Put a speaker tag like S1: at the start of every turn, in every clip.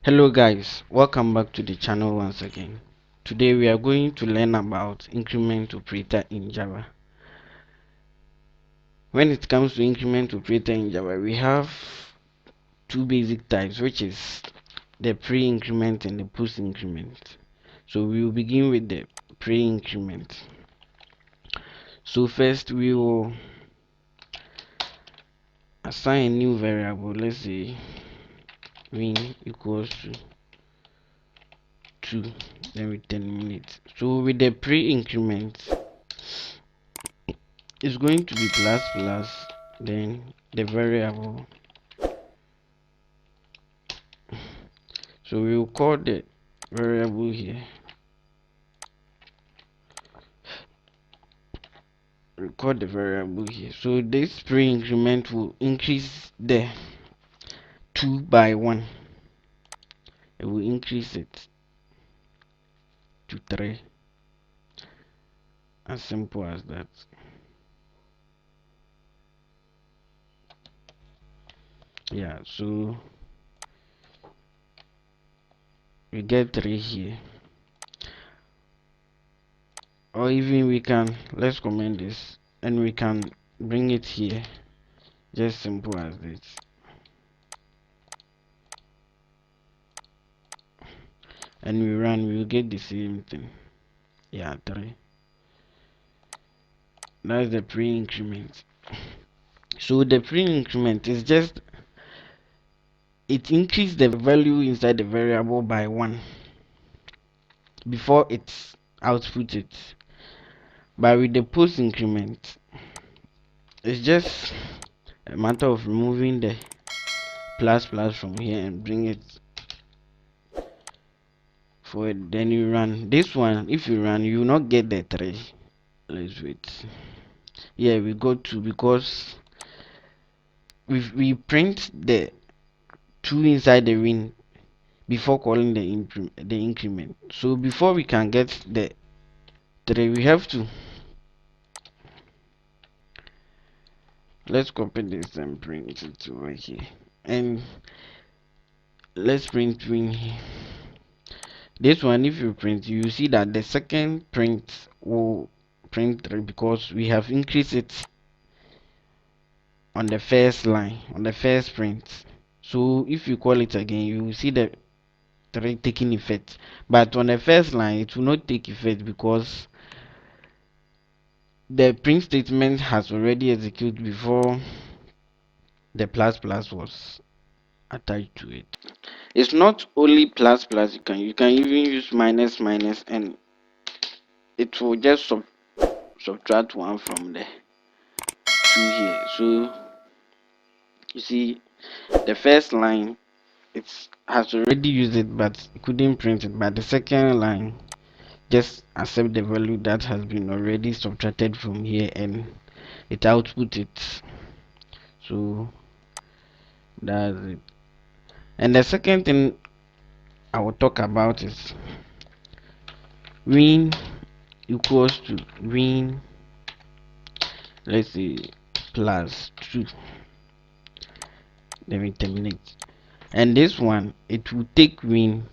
S1: Hello guys, welcome back to the channel once again. Today we are going to learn about increment operator in Java. When it comes to increment operator in Java, we have two basic types, which is the pre-increment and the post-increment. So we will begin with the pre-increment. So first we will assign a new variable. Let's say win equals to 2, then we terminate. So with the pre-increment, it's going to be plus plus, then the variable. So we will call the variable here. Record the variable here. So this pre-increment will increase the 2 by 1. It will increase it to 3. As simple as that. Yeah, so we get 3 here. Or even let's comment this and we can bring it here. Just simple as this. And we run, we will get the same thing. Yeah, 3. That's the pre-increment. So the pre-increment is just, it increases the value inside the variable by 1 before it's outputted. But with the post increment, it's just a matter of removing the plus plus from here and bring it forward. Then you run this one. If you run, you will not get the 3. Let's wait. Yeah, we got 2 because we print the 2 inside the win before calling the increment. So before we can get the 3, we have to, let's copy this and print it over here, and let's print win here. This one, if you print, you see that the second print will print 3 because we have increased it on the first line, on the first print. So if you call it again, you will see the 3 taking effect, but on the first line it will not take effect because the print statement has already executed before the plus plus was attached to it. It's not only plus plus, you can even use minus minus, and it will just subtract 1 from the 2 here. So you see the first line, it has already used it but it couldn't print it, but the second line just accept the value that has been already subtracted from here and it output it. So that's it. And the second thing I will talk about is win equals to win, let's say plus 2, then we terminate. And this one, it will take win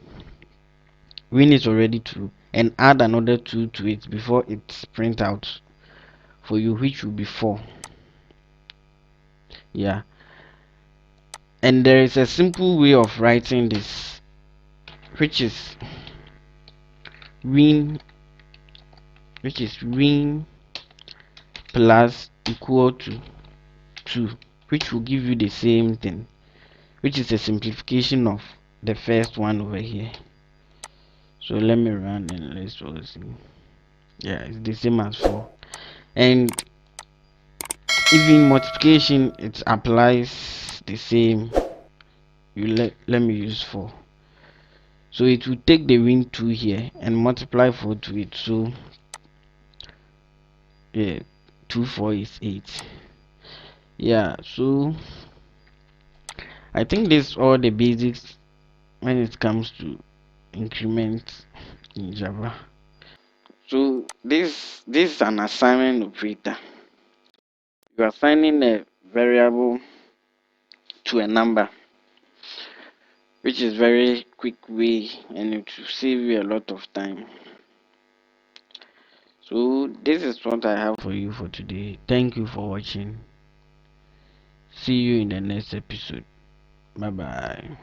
S1: is already 2 and add another 2 to it before it's print out for you, which will be 4. Yeah, and there is a simple way of writing this, which is win plus equal to 2, which will give you the same thing, which is a simplification of the first one over here. So let me run and let's all see. Yeah, it's the same as 4. And even multiplication, it applies the same. Let me use 4. So it will take the win 2 here and multiply 4 to it. So yeah, 2 4 is 8. Yeah, so I think this all the basics when it comes to increment in Java. So this is an assignment operator. You are assigning a variable to a number. which is very quick way and it will save you a lot of time. So this is what I have for you for today. Thank you for watching. See you in the next episode. Bye bye.